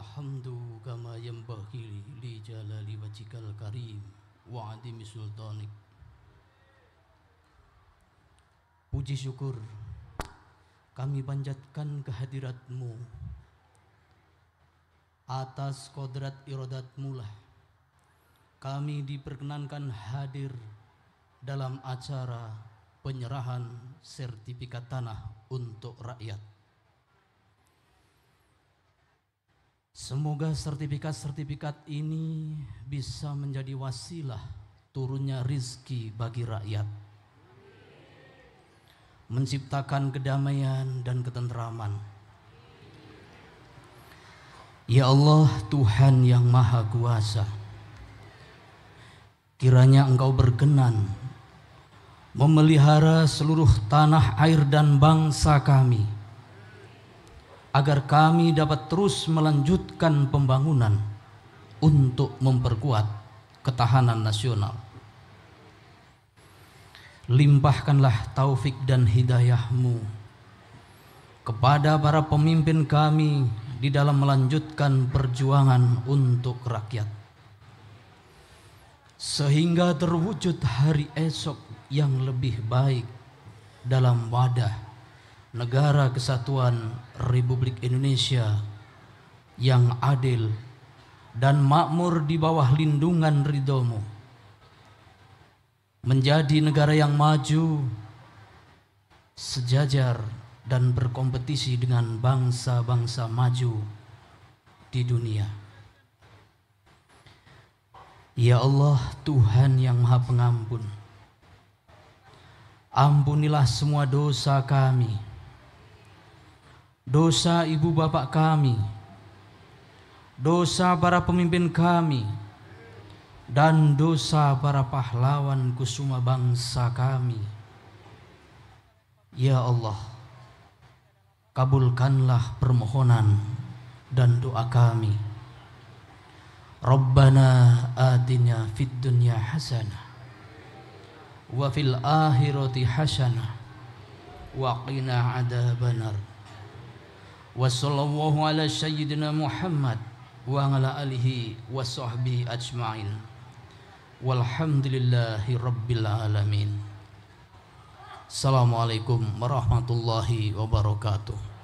Alhamdu kama yanbaghi li jalali wajhikal karim wa adimi sultanik. Puji syukur kami panjatkan kehadirat-Mu. Atas kodrat iradat-Mu lah kami diperkenankan hadir dalam acara penyerahan sertifikat tanah untuk rakyat. Semoga sertifikat-sertifikat ini bisa menjadi wasilah turunnya rizki bagi rakyat, menciptakan kedamaian dan ketentraman. Ya Allah, Tuhan yang Maha Kuasa, kiranya Engkau berkenan memelihara seluruh tanah air dan bangsa kami, agar kami dapat terus melanjutkan pembangunan untuk memperkuat ketahanan nasional. Limpahkanlah taufik dan hidayah-Mu kepada para pemimpin kami di dalam melanjutkan perjuangan untuk rakyat, sehingga terwujud hari esok yang lebih baik dalam wadah Negara Kesatuan Republik Indonesia yang adil dan makmur di bawah lindungan ridho-Mu, menjadi negara yang maju, sejajar dan berkompetisi dengan bangsa-bangsa maju di dunia. Ya Allah, Tuhan yang Maha Pengampun, ampunilah semua dosa kami, dosa ibu bapak kami, dosa para pemimpin kami, dan dosa para pahlawan kusuma bangsa kami. Ya Allah, kabulkanlah permohonan dan doa kami. Rabbana atina fid dunya hasanah wa fil akhirati hasanah wa qina adzabannar. Wa sallallahu ala sayyidina Muhammad wa ala alihi wa sahbihi ajma'in. Walhamdulillahi rabbil alamin. Assalamualaikum warahmatullahi wabarakatuh.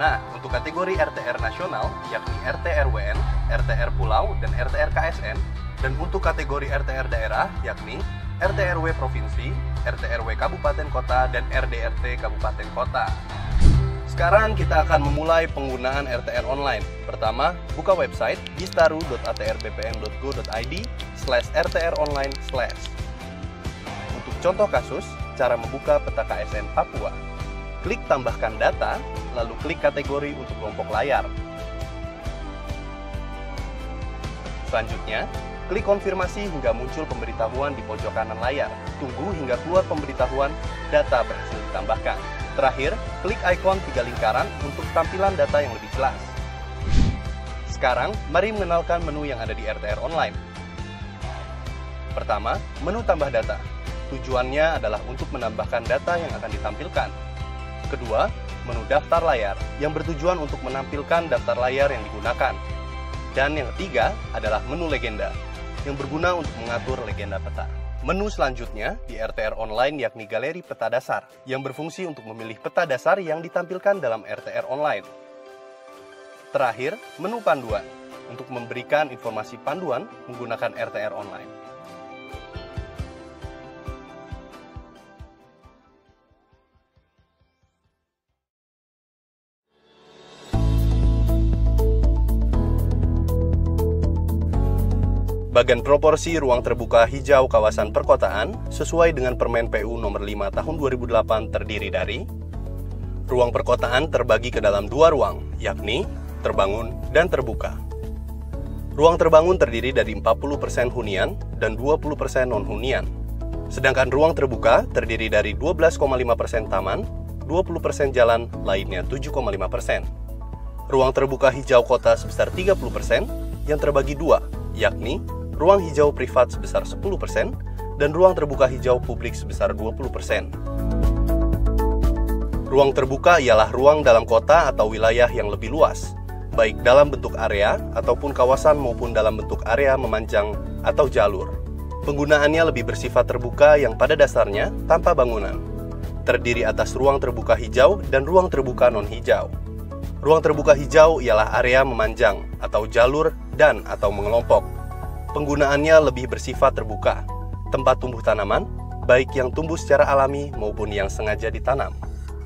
Nah, untuk kategori RTR nasional, yakni RT-RWN, RTR Pulau, dan RTR KSN, dan untuk kategori RTR daerah, yakni RT-RW Provinsi, RT-RW Kabupaten Kota, dan RDRT Kabupaten Kota. Sekarang kita akan memulai penggunaan RTR online. Pertama, buka website bistaru.atrppn.go.id/rtronline/. Untuk contoh kasus, cara membuka peta KSN Papua. Klik tambahkan data, lalu klik kategori untuk kelompok layar. Selanjutnya, klik konfirmasi hingga muncul pemberitahuan di pojok kanan layar. Tunggu hingga keluar pemberitahuan data berhasil ditambahkan. Terakhir, klik ikon 3 lingkaran untuk tampilan data yang lebih jelas. Sekarang, mari mengenalkan menu yang ada di RTR Online. Pertama, menu tambah data. Tujuannya adalah untuk menambahkan data yang akan ditampilkan. Kedua, menu daftar layar yang bertujuan untuk menampilkan daftar layar yang digunakan. Dan yang ketiga adalah menu legenda yang berguna untuk mengatur legenda peta. Menu selanjutnya di RTR Online yakni galeri peta dasar yang berfungsi untuk memilih peta dasar yang ditampilkan dalam RTR Online. Terakhir, menu panduan untuk memberikan informasi panduan menggunakan RTR Online. Bagan proporsi ruang terbuka hijau kawasan perkotaan sesuai dengan Permen PU nomor 5 tahun 2008 terdiri dari ruang perkotaan terbagi ke dalam 2 ruang, yakni terbangun dan terbuka. Ruang terbangun terdiri dari 40% hunian dan 20% non-hunian. Sedangkan ruang terbuka terdiri dari 12,5% taman, 20% jalan, lainnya 7,5%. Ruang terbuka hijau kota sebesar 30% yang terbagi 2, yakni ruang hijau privat sebesar 10% dan ruang terbuka hijau publik sebesar 20%. Ruang terbuka ialah ruang dalam kota atau wilayah yang lebih luas, baik dalam bentuk area ataupun kawasan maupun dalam bentuk area memanjang atau jalur. Penggunaannya lebih bersifat terbuka yang pada dasarnya tanpa bangunan. Terdiri atas ruang terbuka hijau dan ruang terbuka non-hijau. Ruang terbuka hijau ialah area memanjang atau jalur dan atau mengelompok. Penggunaannya lebih bersifat terbuka, tempat tumbuh tanaman, baik yang tumbuh secara alami maupun yang sengaja ditanam.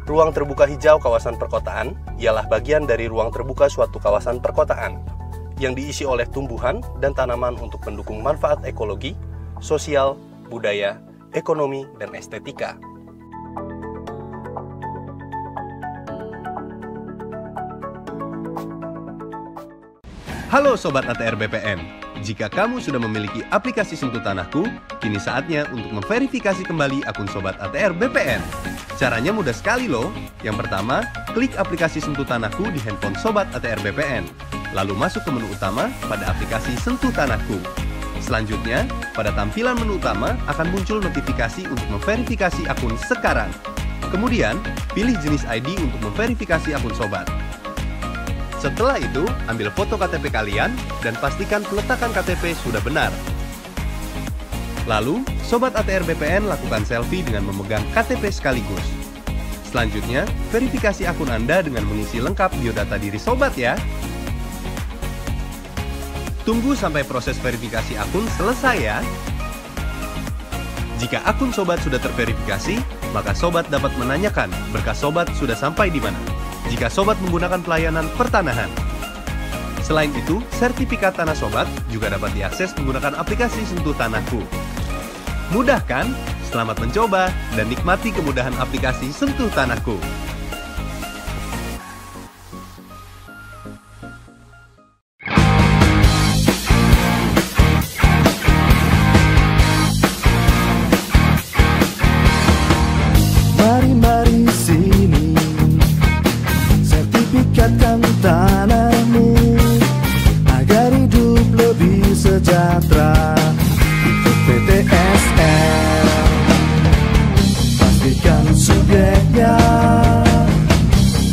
Ruang terbuka hijau kawasan perkotaan ialah bagian dari ruang terbuka suatu kawasan perkotaan, yang diisi oleh tumbuhan dan tanaman untuk mendukung manfaat ekologi, sosial, budaya, ekonomi, dan estetika. Halo Sobat ATR BPN. Jika kamu sudah memiliki aplikasi Sentuh Tanahku, kini saatnya untuk memverifikasi kembali akun Sobat ATR BPN. Caranya mudah sekali loh. Yang pertama, klik aplikasi Sentuh Tanahku di handphone Sobat ATR BPN. Lalu masuk ke menu utama pada aplikasi Sentuh Tanahku. Selanjutnya, pada tampilan menu utama akan muncul notifikasi untuk memverifikasi akun sekarang. Kemudian, pilih jenis ID untuk memverifikasi akun Sobat. Setelah itu, ambil foto KTP kalian dan pastikan peletakan KTP sudah benar. Lalu, Sobat ATR BPN lakukan selfie dengan memegang KTP sekaligus. Selanjutnya, verifikasi akun Anda dengan mengisi lengkap biodata diri Sobat ya. Tunggu sampai proses verifikasi akun selesai ya. Jika akun Sobat sudah terverifikasi, maka Sobat dapat menanyakan berkas Sobat sudah sampai di mana. Jika Sobat menggunakan pelayanan pertanahan. Selain itu, sertifikat tanah Sobat juga dapat diakses menggunakan aplikasi Sentuh Tanahku. Mudah kan? Selamat mencoba dan nikmati kemudahan aplikasi Sentuh Tanahku. Mari sini, sertifikatkan tanahmu agar hidup lebih sejahtera. Ikut PTSL, pastikan subjeknya,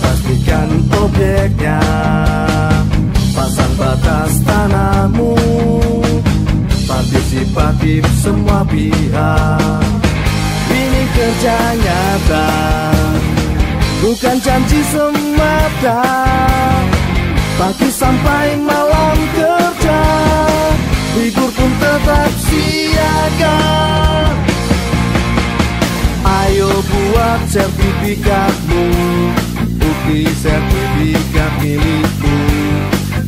pastikan objeknya, pasang batas tanahmu, partisipatif semua pihak. Ini kerja nyata, bukan janji semata. Pagi sampai malam kerja, libur pun tetap siaga. Ayo buat sertifikatmu, bukti sertifikat milikmu.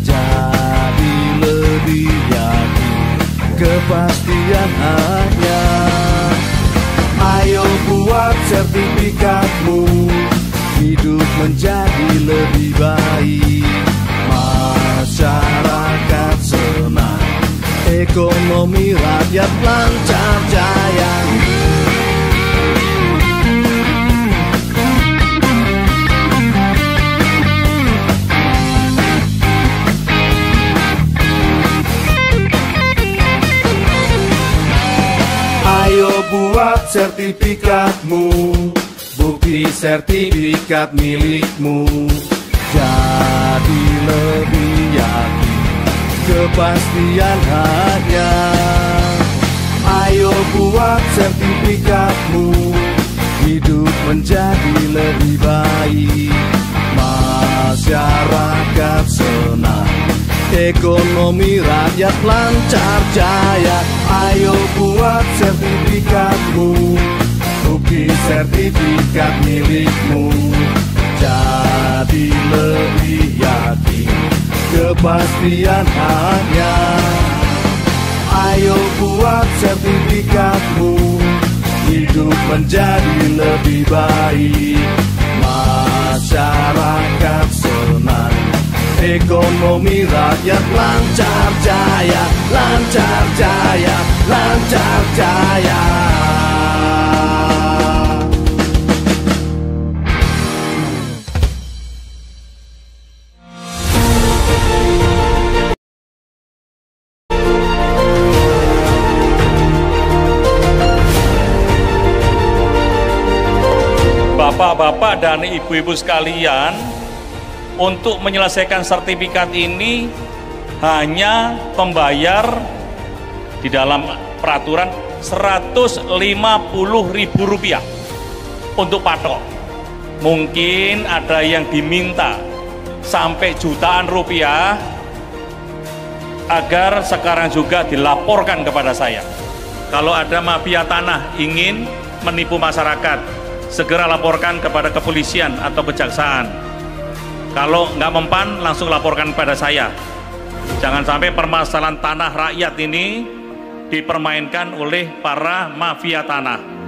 Jadi lebih yakin, kepastian hanya. Ayo buat sertifikatmu, hidup menjadi lebih baik. Masyarakat senang, ekonomi rakyat lancar jaya. Ayo buat sertifikatmu, bukti sertifikat milikmu. Jadi lebih yakin, kepastian hanya. Ayo buat sertifikatmu, hidup menjadi lebih baik. Masyarakat senang, ekonomi rakyat lancar jaya. Ayo buat sertifikatmu, bukti sertifikat milikmu. Jadi lebih yakin, kepastian hanya. Ayo buat sertifikatmu, hidup menjadi lebih baik. Masyarakat senang, ekonomi rakyat lancar jaya, lancar jaya, lancar jaya. Bapak-bapak dan ibu-ibu sekalian, untuk menyelesaikan sertifikat ini hanya membayar di dalam peraturan Rp150.000 untuk patok. Mungkin ada yang diminta sampai jutaan rupiah agar sekarang juga dilaporkan kepada saya. Kalau ada mafia tanah ingin menipu masyarakat, segera laporkan kepada kepolisian atau kejaksaan. Kalau nggak mempan, langsung laporkan kepada saya. Jangan sampai permasalahan tanah rakyat ini dipermainkan oleh para mafia tanah.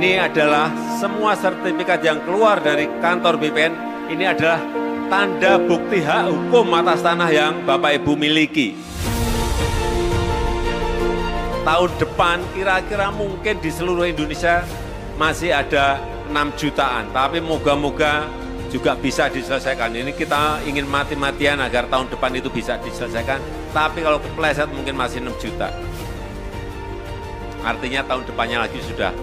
Ini adalah semua sertifikat yang keluar dari kantor BPN, ini adalah tanda bukti hak hukum atas tanah yang Bapak Ibu miliki. Tahun depan kira-kira mungkin di seluruh Indonesia masih ada 6 jutaan, tapi moga-moga juga bisa diselesaikan. Ini kita ingin mati-matian agar tahun depan itu bisa diselesaikan, tapi kalau kepleset mungkin masih 6 juta. Artinya tahun depannya lagi sudah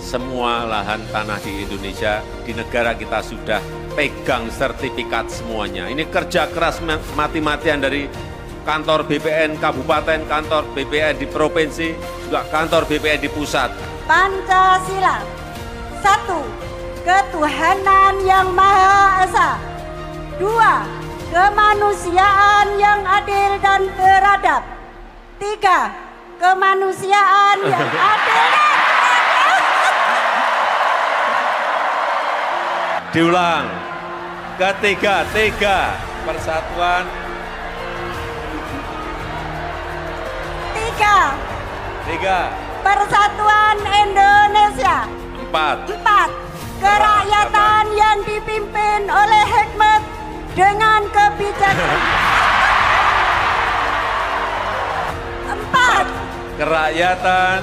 semua lahan tanah di Indonesia, di negara kita sudah pegang sertifikat semuanya. Ini kerja keras mati-matian dari kantor BPN Kabupaten, kantor BPN di Provinsi, juga kantor BPN di pusat. Pancasila. 1. Ketuhanan yang Maha Esa. 2. Kemanusiaan yang adil dan beradab. 3. Kemanusiaan yang adil dan Diulang. Ketiga, persatuan. 3. Persatuan Indonesia. 4. Kerakyatan yang dipimpin oleh hikmat dengan kebijaksanaan. 4. Kerakyatan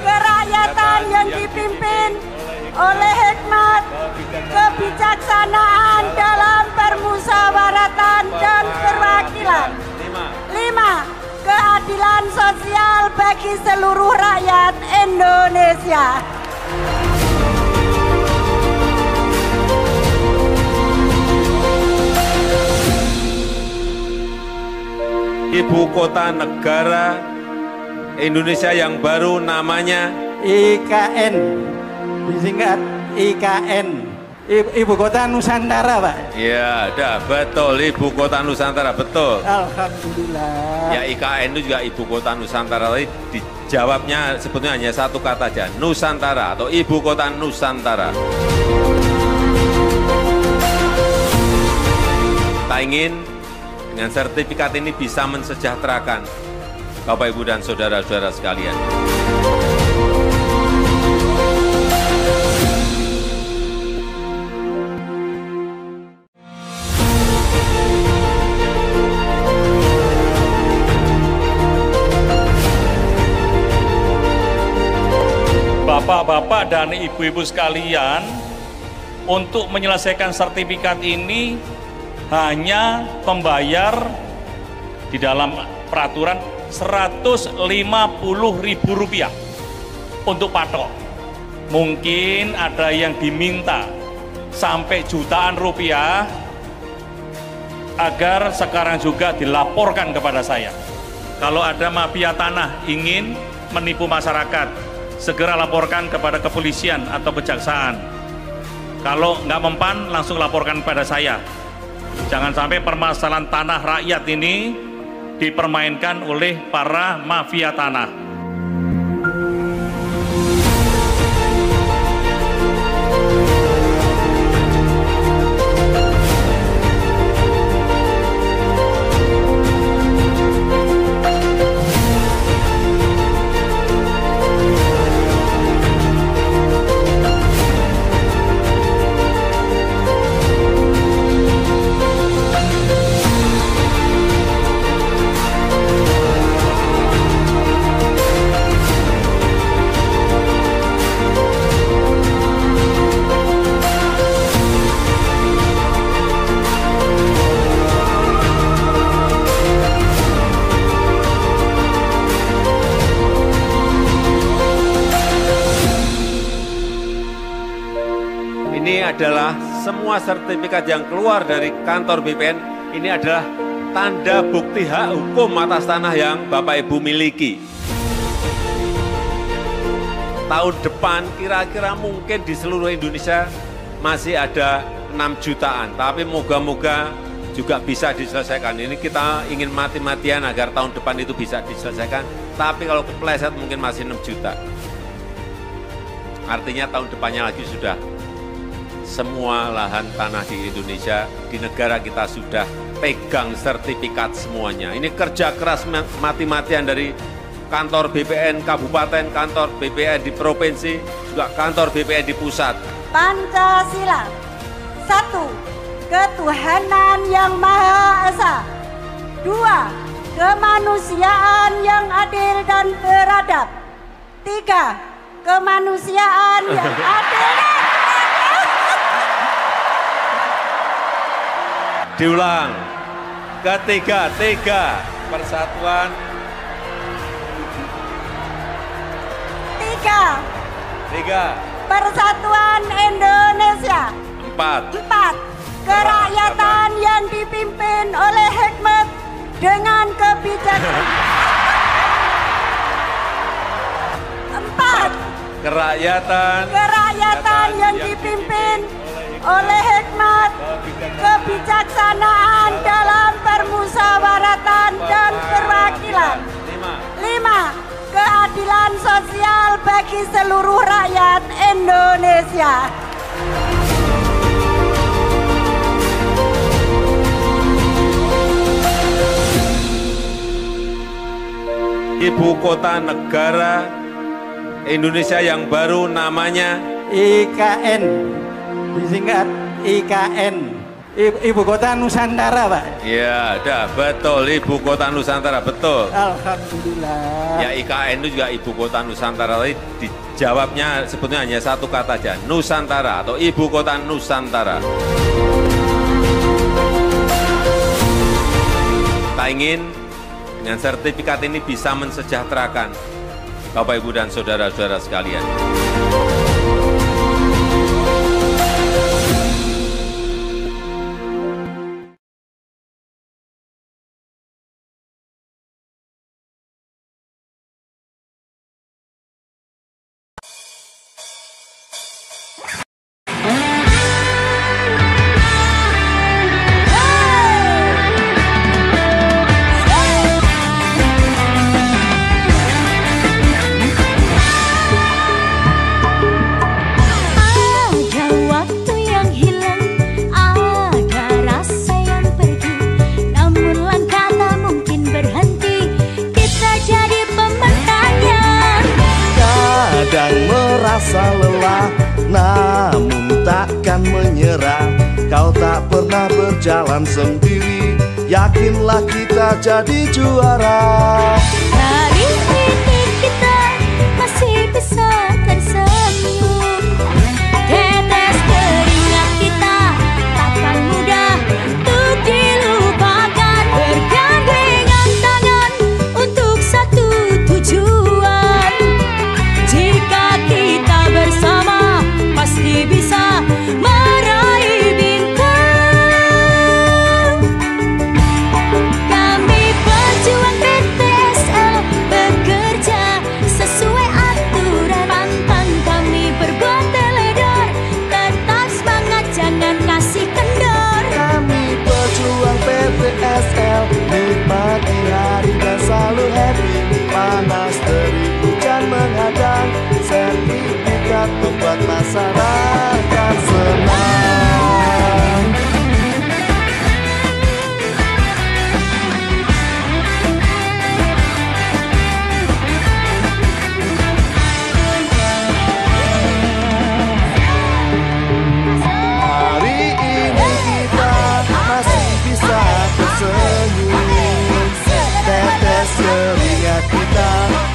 yang dipimpin oleh hikmat, kebijaksanaan dalam permusyawaratan dan perwakilan. 5. Keadilan sosial bagi seluruh rakyat Indonesia. Ibu kota negara Indonesia yang baru namanya IKN, disingkat IKN, Ibu Kota Nusantara, Pak. Ya, ada betul, Ibu Kota Nusantara, betul. Alhamdulillah. Ya, IKN itu juga Ibu Kota Nusantara. Tapi dijawabnya sebetulnya hanya satu kata aja, Nusantara atau Ibu Kota Nusantara. Kita ingin dengan sertifikat ini bisa mensejahterakan Bapak, Ibu, dan saudara-saudara sekalian. Bapak-bapak dan ibu-ibu sekalian, untuk menyelesaikan sertifikat ini hanya membayar di dalam peraturan Rp150.000 untuk patok. Mungkin ada yang diminta sampai jutaan rupiah agar sekarang juga dilaporkan kepada saya. Kalau ada mafia tanah ingin menipu masyarakat, segera laporkan kepada kepolisian atau kejaksaan. Kalau nggak mempan, langsung laporkan kepada saya. Jangan sampai permasalahan tanah rakyat ini dipermainkan oleh para mafia tanah. Ini adalah semua sertifikat yang keluar dari kantor BPN, ini adalah tanda bukti hak hukum atas tanah yang Bapak Ibu miliki. Tahun depan kira-kira mungkin di seluruh Indonesia masih ada 6 jutaan, tapi moga-moga juga bisa diselesaikan. Ini kita ingin mati-matian agar tahun depan itu bisa diselesaikan, tapi kalau kepleset mungkin masih 6 juta. Artinya tahun depannya lagi sudah semua lahan tanah di Indonesia, di negara kita sudah pegang sertifikat semuanya. Ini kerja keras mati-matian dari kantor BPN Kabupaten, kantor BPN di Provinsi, juga kantor BPN di pusat. Pancasila. 1. Ketuhanan yang Maha Esa. 2. Kemanusiaan yang adil dan beradab. 3. Kemanusiaan yang adil dan Diulang, ketiga, persatuan. 3. Persatuan Indonesia. 4. Kerakyatan yang dipimpin oleh hikmat dengan kebijaksanaan. 4. Kerakyatan yang dipimpin oleh hikmat, kebijaksanaan dalam permusyawaratan dan perwakilan. 5. Keadilan sosial bagi seluruh rakyat Indonesia. Ibu kota negara Indonesia yang baru namanya IKN, disingkat IKN, Ibu Kota Nusantara, Pak. Ya, ada, betul, Ibu Kota Nusantara, betul. Alhamdulillah. Ya, IKN itu juga Ibu Kota Nusantara, tapi dijawabnya sebetulnya hanya satu kata aja, Nusantara atau Ibu Kota Nusantara. Kita ingin dengan sertifikat ini bisa mensejahterakan Bapak, Ibu, dan saudara-saudara sekalian. Merasa lelah, namun takkan menyerah. Kau tak pernah berjalan sendiri, yakinlah kita jadi juara. Hari ini kita masih bisa tersenyum. Tetes keringat kita takkan mudah untuk dilupakan. Bergandengan tangan untuk satu tujuan. Jika kita bersama pasti bisa meraih bintang. Kami pejuang PTSL bekerja sesuai aturan. Pantang kami berbuat teledor, tetap semangat jangan kasih kendor. Kami pejuang PTSL, nikmati hari dan selalu happy. Panas terik hujan menghadang, sertifikat membuat masyarakat senang. Hari ini kita masih bisa tersenyum. Tetes keringat kita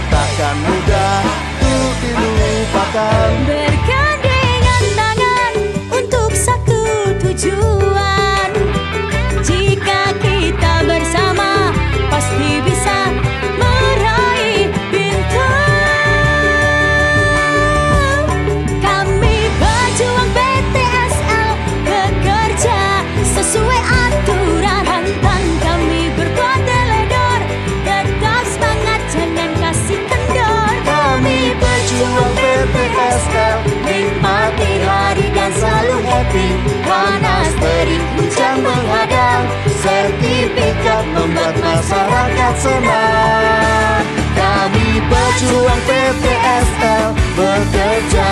takkan mudah untuk dilupakan. Bergandengan tangan untuk satu tujuan. Jika kita bersama pasti bisa meraih bintang. Kami pejuang PTSL bekerja sesuai aturan. Pantang kami berbuat teledor, tetap semangat jangan kasih kendor. Kami pejuang PTSL, nikmati hari dan selalu happy. Panas terik hujan menghadang, sertifikat membuat masyarakat senang. Kami pejuang PTSL bekerja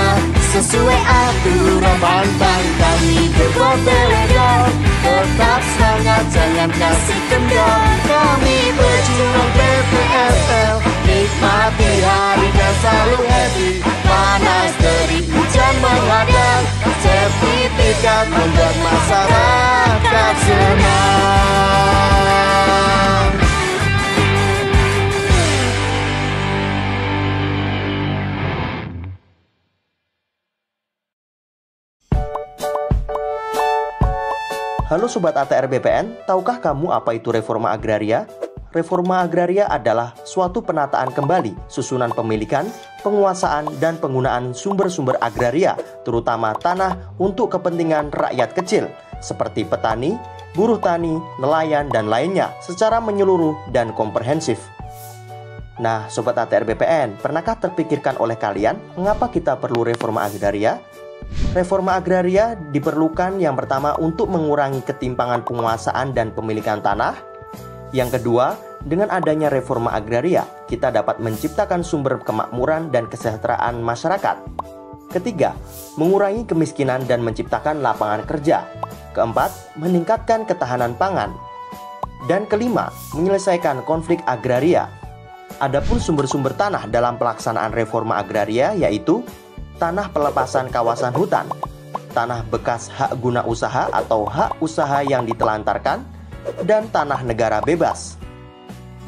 sesuai aturan. Pantang kami berbuat teledor, tetap semangat jangan kasih kendor. Kami pejuang PTSL, nikmati hari dan selalu happy. Panas terik hujan menghadang, sertifikat membuat masyarakat senang. Halo Sobat ATR BPN, tahukah kamu apa itu reforma agraria? Reforma agraria adalah suatu penataan kembali, susunan pemilikan, penguasaan, dan penggunaan sumber-sumber agraria, terutama tanah untuk kepentingan rakyat kecil, seperti petani, buruh tani, nelayan, dan lainnya, secara menyeluruh dan komprehensif. Nah, Sobat ATR BPN, pernahkah terpikirkan oleh kalian mengapa kita perlu reforma agraria? Reforma agraria diperlukan yang pertama untuk mengurangi ketimpangan penguasaan dan pemilikan tanah. Yang kedua, dengan adanya reforma agraria, kita dapat menciptakan sumber kemakmuran dan kesejahteraan masyarakat. Ketiga, mengurangi kemiskinan dan menciptakan lapangan kerja. Keempat, meningkatkan ketahanan pangan. Dan kelima, menyelesaikan konflik agraria. Adapun sumber-sumber tanah dalam pelaksanaan reforma agraria yaitu tanah pelepasan kawasan hutan, tanah bekas hak guna usaha atau hak usaha yang ditelantarkan, dan tanah negara bebas.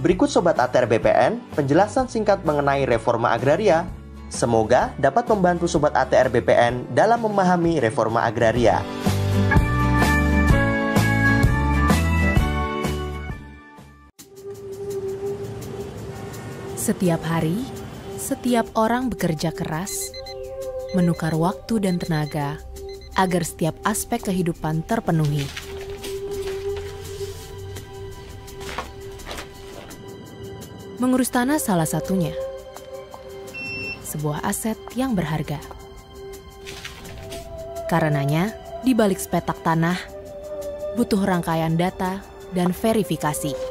Berikut Sobat ATR BPN, penjelasan singkat mengenai reforma agraria. Semoga dapat membantu Sobat ATR BPN dalam memahami reforma agraria. Setiap hari, setiap orang bekerja keras, menukar waktu dan tenaga agar setiap aspek kehidupan terpenuhi. Mengurus tanah salah satunya, sebuah aset yang berharga. Karenanya, di balik sepetak tanah, butuh rangkaian data dan verifikasi.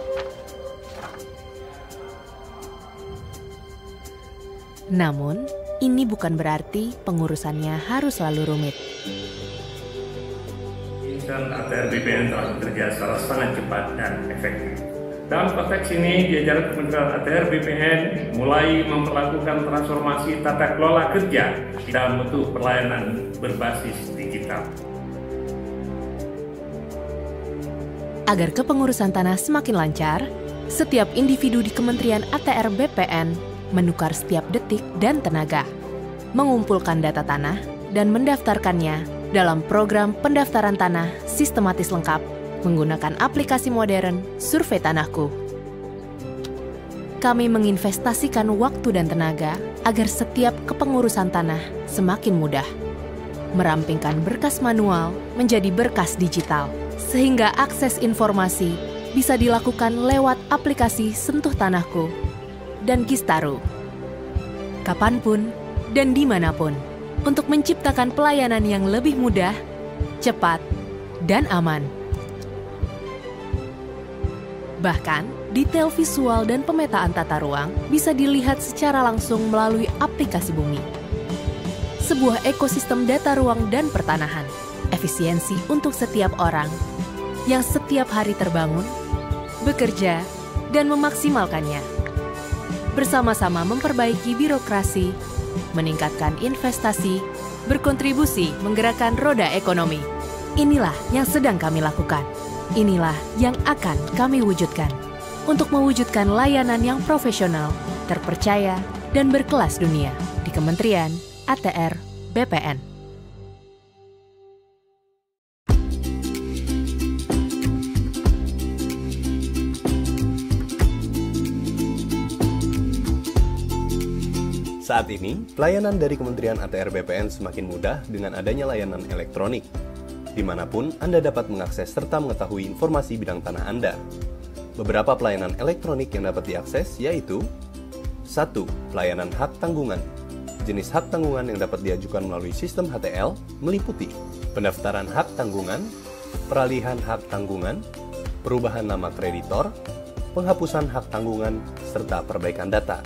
Namun, ini bukan berarti pengurusannya harus selalu rumit. Insan ATR BPN telah bekerja secara sangat cepat dan efektif. Dalam konteks ini, jajaran Kementerian ATR BPN mulai memperlakukan transformasi tata kelola kerja dalam bentuk pelayanan berbasis digital. Agar kepengurusan tanah semakin lancar, setiap individu di Kementerian ATR BPN menukar setiap detik dan tenaga, mengumpulkan data tanah dan mendaftarkannya dalam program pendaftaran tanah sistematis lengkap menggunakan aplikasi modern Survei Tanahku. Kami menginvestasikan waktu dan tenaga agar setiap kepengurusan tanah semakin mudah, merampingkan berkas manual menjadi berkas digital, sehingga akses informasi bisa dilakukan lewat aplikasi Sentuh Tanahku dan Kistaru, kapanpun dan dimanapun, untuk menciptakan pelayanan yang lebih mudah, cepat, dan aman. Bahkan, detail visual dan pemetaan tata ruang bisa dilihat secara langsung melalui aplikasi Bumi. Sebuah ekosistem data ruang dan pertanahan, efisiensi untuk setiap orang, yang setiap hari terbangun, bekerja, dan memaksimalkannya. Bersama-sama memperbaiki birokrasi, meningkatkan investasi, berkontribusi menggerakkan roda ekonomi. Inilah yang sedang kami lakukan. Inilah yang akan kami wujudkan untuk mewujudkan layanan yang profesional, terpercaya, dan berkelas dunia di Kementerian ATR BPN. Saat ini, pelayanan dari Kementerian ATR BPN semakin mudah dengan adanya layanan elektronik. Dimanapun Anda dapat mengakses serta mengetahui informasi bidang tanah Anda. Beberapa pelayanan elektronik yang dapat diakses yaitu 1. Pelayanan hak tanggungan. Jenis hak tanggungan yang dapat diajukan melalui sistem HTL meliputi pendaftaran hak tanggungan, peralihan hak tanggungan, perubahan nama kreditor, penghapusan hak tanggungan, serta perbaikan data.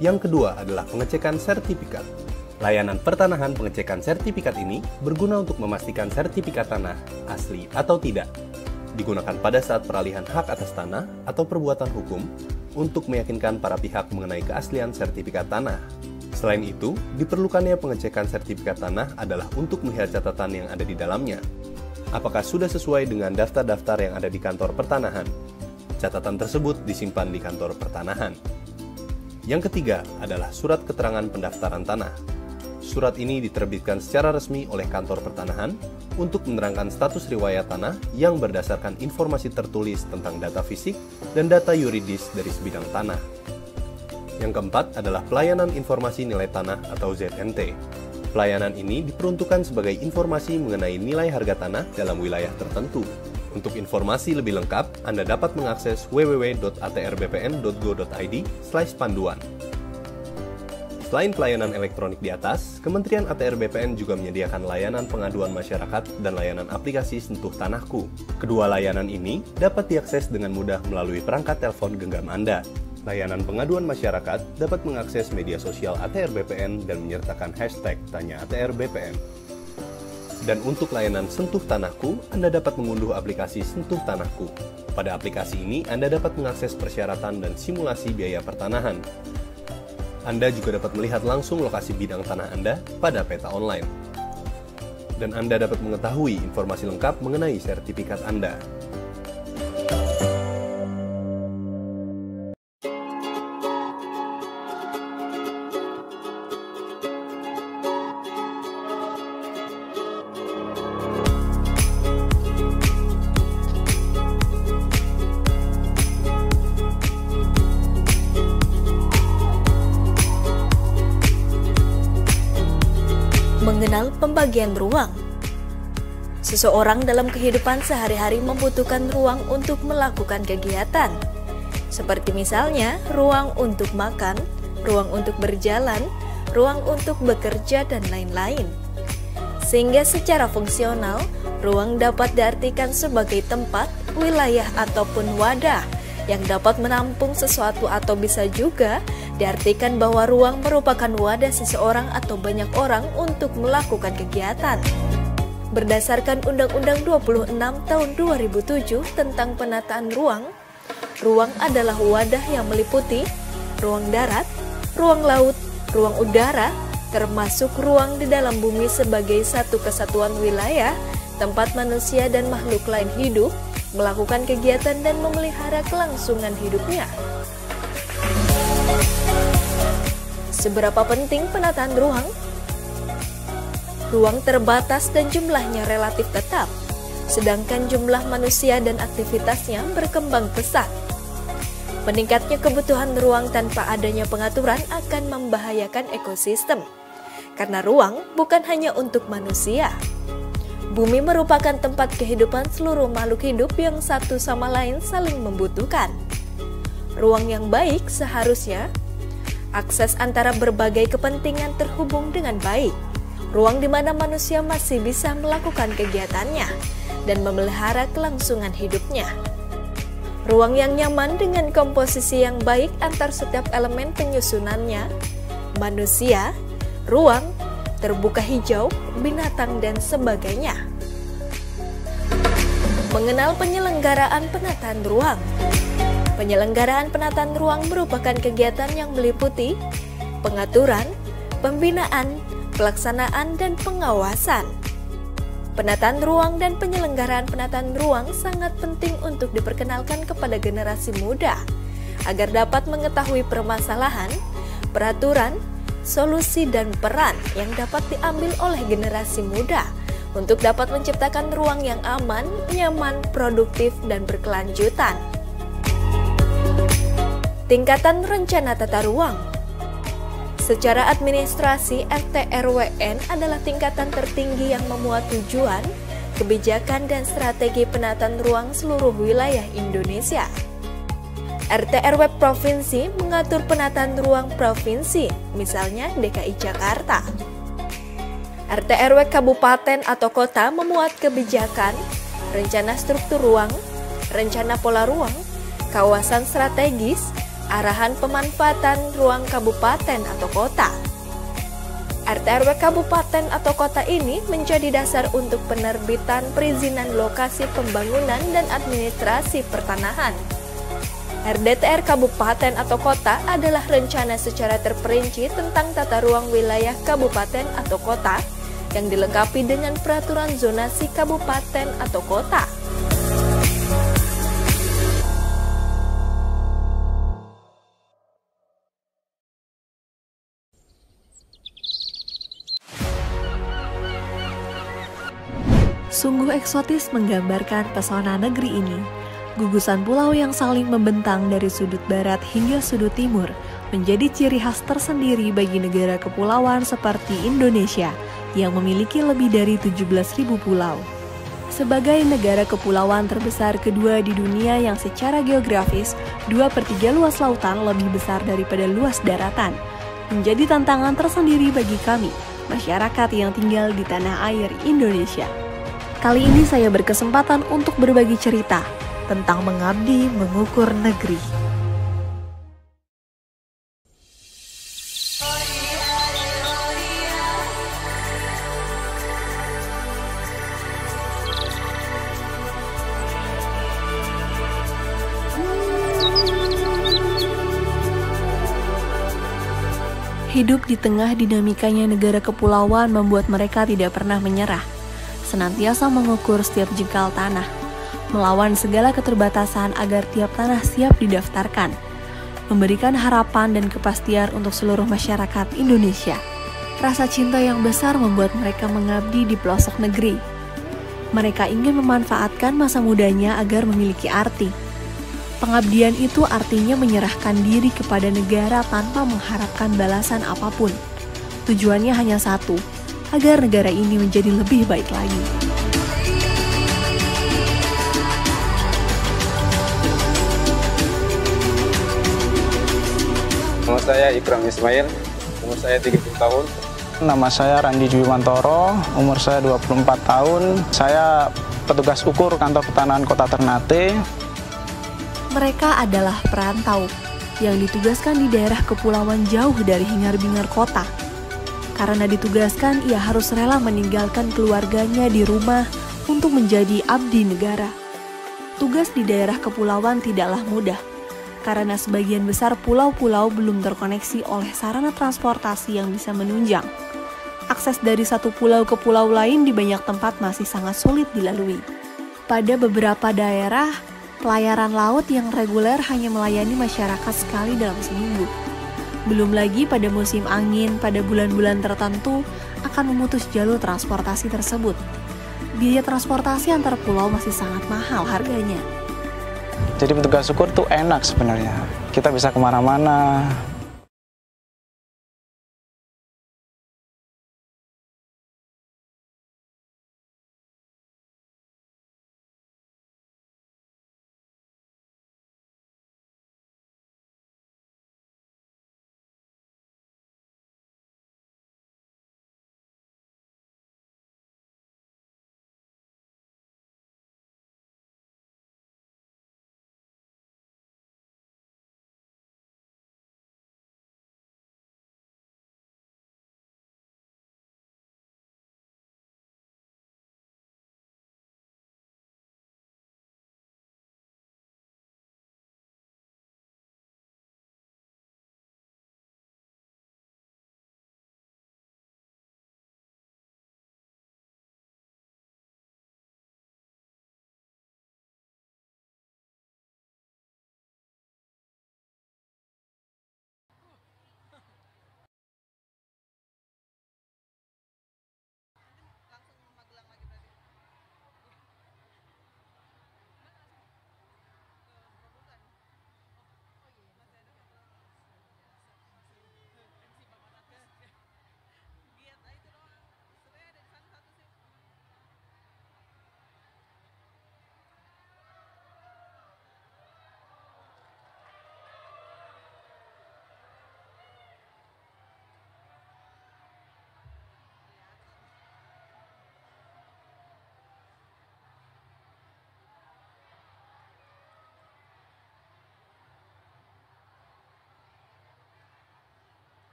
Yang kedua adalah pengecekan sertifikat. Layanan pertanahan pengecekan sertifikat ini berguna untuk memastikan sertifikat tanah asli atau tidak. Digunakan pada saat peralihan hak atas tanah atau perbuatan hukum untuk meyakinkan para pihak mengenai keaslian sertifikat tanah. Selain itu, diperlukannya pengecekan sertifikat tanah adalah untuk melihat catatan yang ada di dalamnya. Apakah sudah sesuai dengan daftar-daftar yang ada di kantor pertanahan? Catatan tersebut disimpan di kantor pertanahan. Yang ketiga adalah surat keterangan pendaftaran tanah. Surat ini diterbitkan secara resmi oleh kantor pertanahan untuk menerangkan status riwayat tanah yang berdasarkan informasi tertulis tentang data fisik dan data yuridis dari sebidang tanah. Yang keempat adalah pelayanan informasi nilai tanah atau ZNT. Pelayanan ini diperuntukkan sebagai informasi mengenai nilai harga tanah dalam wilayah tertentu. Untuk informasi lebih lengkap, Anda dapat mengakses www.atrbpn.go.id/panduan. Selain pelayanan elektronik di atas, Kementerian ATR BPN juga menyediakan layanan pengaduan masyarakat dan layanan aplikasi Sentuh Tanahku. Kedua layanan ini dapat diakses dengan mudah melalui perangkat telepon genggam Anda. Layanan pengaduan masyarakat dapat mengakses media sosial ATR BPN dan menyertakan hashtag Tanya ATR BPN. Dan untuk layanan Sentuh Tanahku, Anda dapat mengunduh aplikasi Sentuh Tanahku. Pada aplikasi ini, Anda dapat mengakses persyaratan dan simulasi biaya pertanahan. Anda juga dapat melihat langsung lokasi bidang tanah Anda pada peta online. Dan Anda dapat mengetahui informasi lengkap mengenai sertifikat Anda. Mengenal pembagian ruang. Seseorang dalam kehidupan sehari-hari membutuhkan ruang untuk melakukan kegiatan, seperti misalnya ruang untuk makan, ruang untuk berjalan, ruang untuk bekerja, dan lain-lain. Sehingga secara fungsional, ruang dapat diartikan sebagai tempat, wilayah, ataupun wadah yang dapat menampung sesuatu, atau bisa juga diartikan bahwa ruang merupakan wadah seseorang atau banyak orang untuk melakukan kegiatan. Berdasarkan Undang-Undang 26 tahun 2007 tentang penataan ruang, ruang adalah wadah yang meliputi ruang darat, ruang laut, ruang udara, termasuk ruang di dalam bumi sebagai satu kesatuan wilayah, tempat manusia dan makhluk lain hidup, melakukan kegiatan dan memelihara kelangsungan hidupnya. Seberapa penting penataan ruang? Ruang terbatas dan jumlahnya relatif tetap, sedangkan jumlah manusia dan aktivitasnya berkembang pesat. Meningkatnya kebutuhan ruang tanpa adanya pengaturan akan membahayakan ekosistem, karena ruang bukan hanya untuk manusia. Bumi merupakan tempat kehidupan seluruh makhluk hidup yang satu sama lain saling membutuhkan. Ruang yang baik seharusnya akses antara berbagai kepentingan terhubung dengan baik. Ruang di mana manusia masih bisa melakukan kegiatannya dan memelihara kelangsungan hidupnya. Ruang yang nyaman dengan komposisi yang baik antar setiap elemen penyusunannya, manusia, ruang, terbuka hijau, binatang, dan sebagainya. Mengenal penyelenggaraan penataan ruang. Penyelenggaraan penataan ruang merupakan kegiatan yang meliputi pengaturan, pembinaan, pelaksanaan, dan pengawasan. Penataan ruang dan penyelenggaraan penataan ruang sangat penting untuk diperkenalkan kepada generasi muda agar dapat mengetahui permasalahan, peraturan, solusi, dan peran yang dapat diambil oleh generasi muda untuk dapat menciptakan ruang yang aman, nyaman, produktif, dan berkelanjutan. Tingkatan rencana tata ruang. Secara administrasi, RT/RWN adalah tingkatan tertinggi yang memuat tujuan, kebijakan, dan strategi penataan ruang seluruh wilayah Indonesia. RT/RW provinsi mengatur penataan ruang provinsi, misalnya DKI Jakarta. RT/RW kabupaten atau kota memuat kebijakan, rencana struktur ruang, rencana pola ruang, kawasan strategis, arahan pemanfaatan ruang kabupaten atau kota. RT/RW kabupaten atau kota ini menjadi dasar untuk penerbitan perizinan lokasi pembangunan dan administrasi pertanahan. RDTR kabupaten atau kota adalah rencana secara terperinci tentang tata ruang wilayah kabupaten atau kota yang dilengkapi dengan peraturan zonasi kabupaten atau kota. Sungguh eksotis menggambarkan pesona negeri ini. Gugusan pulau yang saling membentang dari sudut barat hingga sudut timur menjadi ciri khas tersendiri bagi negara kepulauan seperti Indonesia yang memiliki lebih dari 17.000 pulau. Sebagai negara kepulauan terbesar kedua di dunia yang secara geografis 2/3 luas lautan lebih besar daripada luas daratan, menjadi tantangan tersendiri bagi kami, masyarakat yang tinggal di tanah air Indonesia. Kali ini saya berkesempatan untuk berbagi cerita tentang mengabdi mengukur negeri. Hidup di tengah dinamikanya negara kepulauan membuat mereka tidak pernah menyerah, senantiasa mengukur setiap jengkal tanah, melawan segala keterbatasan agar tiap tanah siap didaftarkan, memberikan harapan dan kepastian untuk seluruh masyarakat Indonesia. Rasa cinta yang besar membuat mereka mengabdi di pelosok negeri. Mereka ingin memanfaatkan masa mudanya agar memiliki arti. Pengabdian itu artinya menyerahkan diri kepada negara tanpa mengharapkan balasan apapun. Tujuannya hanya satu, agar negara ini menjadi lebih baik lagi. Nama saya Ikram Ismail, umur saya 30 tahun. Nama saya Randi Dwi Mantoro, umur saya 24 tahun. Saya petugas ukur kantor pertanahan Kota Ternate. Mereka adalah perantau yang ditugaskan di daerah kepulauan jauh dari hingar-bingar kota. Karena ditugaskan, ia harus rela meninggalkan keluarganya di rumah untuk menjadi abdi negara. Tugas di daerah kepulauan tidaklah mudah, karena sebagian besar pulau-pulau belum terkoneksi oleh sarana transportasi yang bisa menunjang. Akses dari satu pulau ke pulau lain di banyak tempat masih sangat sulit dilalui. Pada beberapa daerah, pelayaran laut yang reguler hanya melayani masyarakat sekali dalam seminggu. Belum lagi pada musim angin, pada bulan-bulan tertentu akan memutus jalur transportasi tersebut. Biaya transportasi antar pulau masih sangat mahal harganya. Jadi petugas ukur tuh enak sebenarnya. Kita bisa kemana-mana,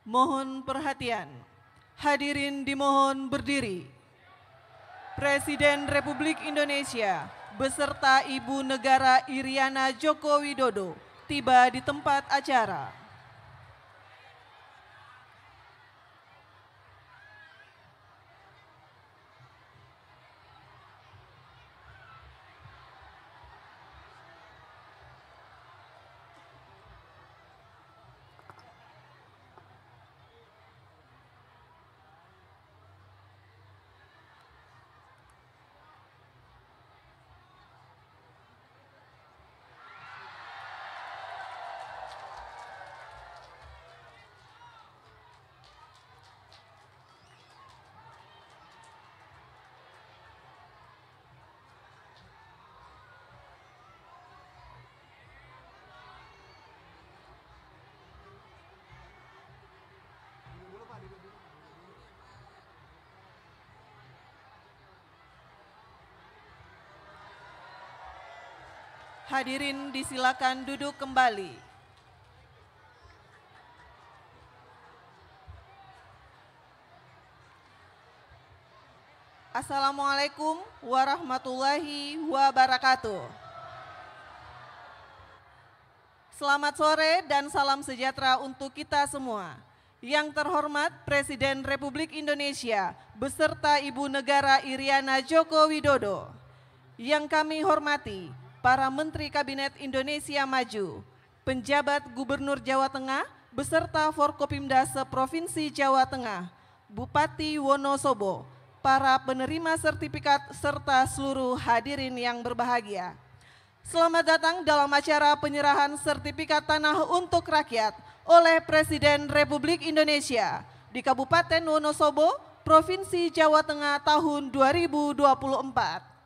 Mohon perhatian. Hadirin dimohon berdiri. Presiden Republik Indonesia beserta Ibu Negara Iriana Joko Widodo tiba di tempat acara. Hadirin disilakan duduk kembali. Assalamualaikum warahmatullahi wabarakatuh. Selamat sore dan salam sejahtera untuk kita semua. Yang terhormat Presiden Republik Indonesia beserta Ibu Negara Iriana Joko Widodo. Yang kami hormati para Menteri Kabinet Indonesia Maju, penjabat Gubernur Jawa Tengah beserta Forkopimda se-Provinsi Jawa Tengah, Bupati Wonosobo, para penerima sertifikat serta seluruh hadirin yang berbahagia. Selamat datang dalam acara penyerahan sertifikat tanah untuk rakyat oleh Presiden Republik Indonesia di Kabupaten Wonosobo, Provinsi Jawa Tengah tahun 2024.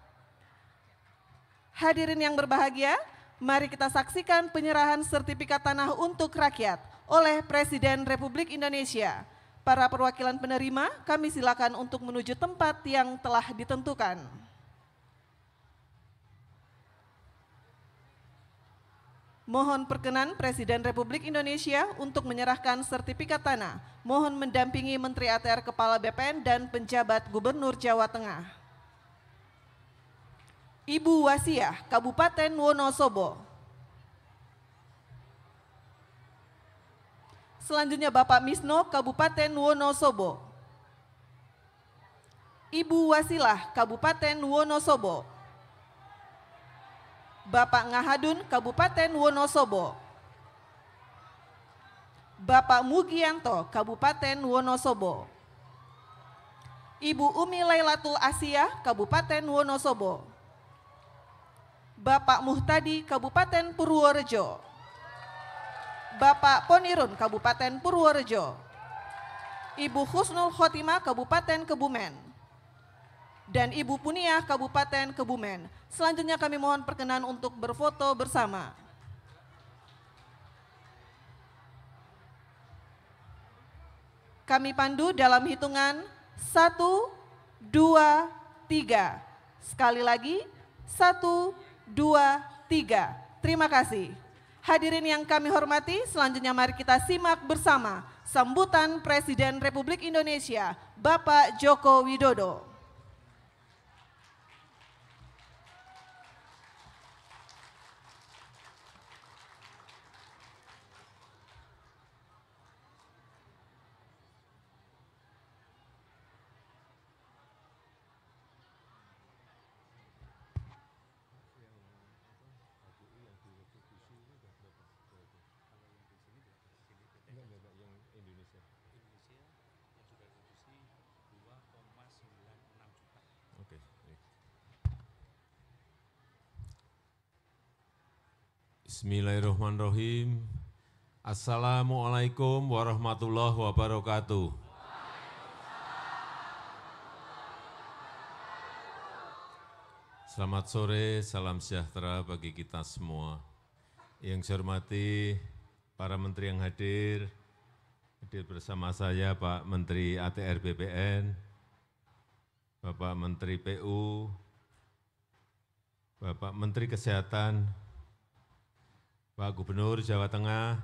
Hadirin yang berbahagia, mari kita saksikan penyerahan sertifikat tanah untuk rakyat oleh Presiden Republik Indonesia. Para perwakilan penerima, kami silakan untuk menuju tempat yang telah ditentukan. Mohon perkenan Presiden Republik Indonesia untuk menyerahkan sertifikat tanah. Mohon mendampingi Menteri ATR Kepala BPN dan penjabat Gubernur Jawa Tengah. Ibu Wasiah, Kabupaten Wonosobo. Selanjutnya Bapak Misno, Kabupaten Wonosobo. Ibu Wasilah, Kabupaten Wonosobo. Bapak Ngahadun, Kabupaten Wonosobo. Bapak Mugianto, Kabupaten Wonosobo. Ibu Umi Lailatul Asia, Kabupaten Wonosobo. Bapak Muhtadi, Kabupaten Purworejo. Bapak Ponirun, Kabupaten Purworejo. Ibu Husnul Khotimah, Kabupaten Kebumen. Dan Ibu Puniah, Kabupaten Kebumen. Selanjutnya kami mohon perkenan untuk berfoto bersama. Kami pandu dalam hitungan 1, 2, 3. Sekali lagi, 1, 2, 3. Terima kasih. Hadirin yang kami hormati, selanjutnya mari kita simak bersama sambutan Presiden Republik Indonesia, Bapak Joko Widodo. Bismillahirrahmanirrahim. Assalamualaikum warahmatullahi wabarakatuh. Selamat sore, salam sejahtera bagi kita semua. Yang saya hormati para menteri yang hadir bersama saya Pak Menteri ATR BPN, Bapak Menteri PU, Bapak Menteri Kesehatan, Pak Gubernur Jawa Tengah,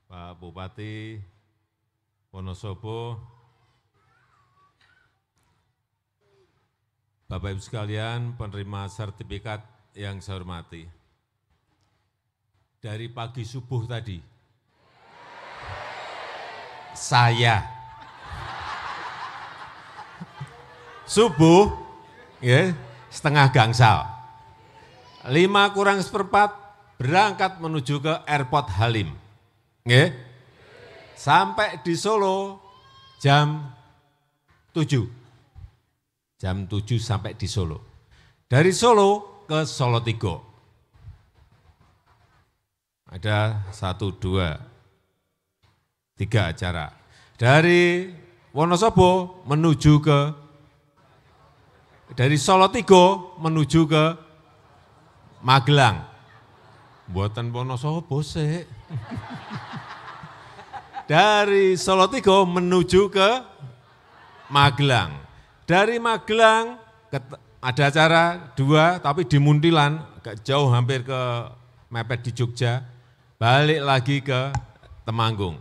Pak Bupati, Wonosobo, Bapak Ibu sekalian, penerima sertifikat yang saya hormati. Dari pagi subuh tadi, saya subuh ya, setengah gangsal, 5:45 berangkat menuju ke Airport Halim. Ya. Sampai di Solo jam 7. Jam 7 sampai di Solo. Dari Solo ke Solotigo. Ada 1, 2, 3 acara. Dari Wonosobo menuju ke, dari Solotigo menuju ke Magelang. Buatan Wonosobo sih. Dari Solotigo menuju ke Magelang. Dari Magelang ada acara 2 tapi di Muntilan, agak jauh hampir ke mepet di Jogja. Balik lagi ke Temanggung.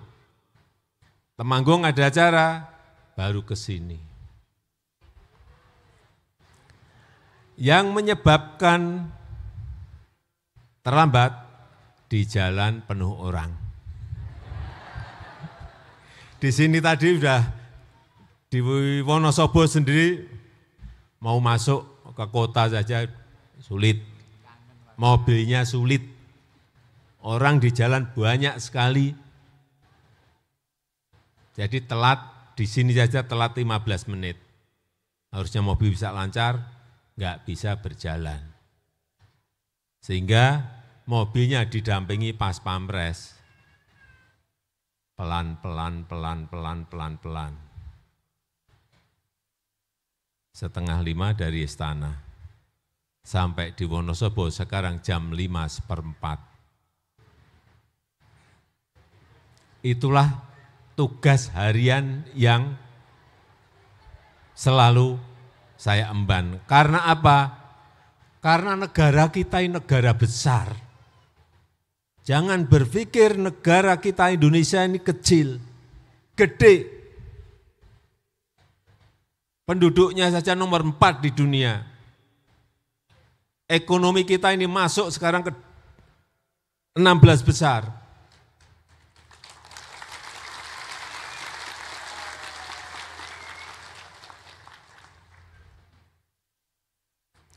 Temanggung ada acara, baru ke sini. Yang menyebabkan terlambat di jalan penuh orang. Di sini tadi udah di Wonosobo sendiri mau masuk ke kota saja sulit, mobilnya sulit, orang di jalan banyak sekali. Jadi telat, di sini saja telat 15 menit. Harusnya mobil bisa lancar, nggak bisa berjalan. Sehingga mobilnya didampingi pas pampres. Pelan-pelan. Setengah 5 dari istana. Sampai di Wonosobo sekarang jam 5:15. Itulah tugas harian yang selalu saya emban. Karena apa? Karena negara kita ini negara besar. Jangan berpikir negara kita Indonesia ini kecil, gede. Penduduknya saja nomor 4 di dunia. Ekonomi kita ini masuk sekarang ke 16 besar.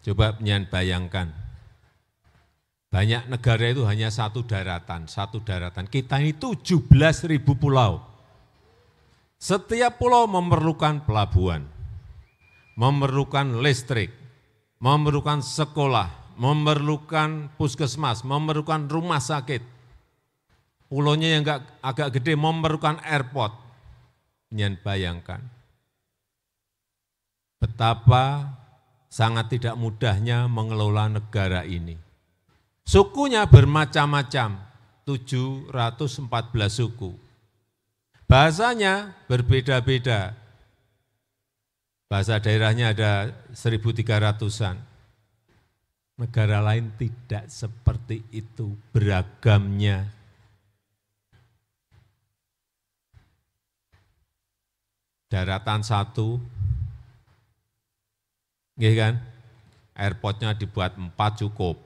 Coba bayangkan. Banyak negara itu hanya satu daratan. Kita ini 17.000 pulau. Setiap pulau memerlukan pelabuhan, memerlukan listrik, memerlukan sekolah, memerlukan puskesmas, memerlukan rumah sakit. Pulaunya yang agak gede memerlukan airport. Bayangkan betapa sangat tidak mudahnya mengelola negara ini. Sukunya bermacam-macam, 714 suku. Bahasanya berbeda-beda. Bahasa daerahnya ada 1.300-an. Negara lain tidak seperti itu beragamnya. Daratan 1, ya kan? Airportnya dibuat 4 cukup.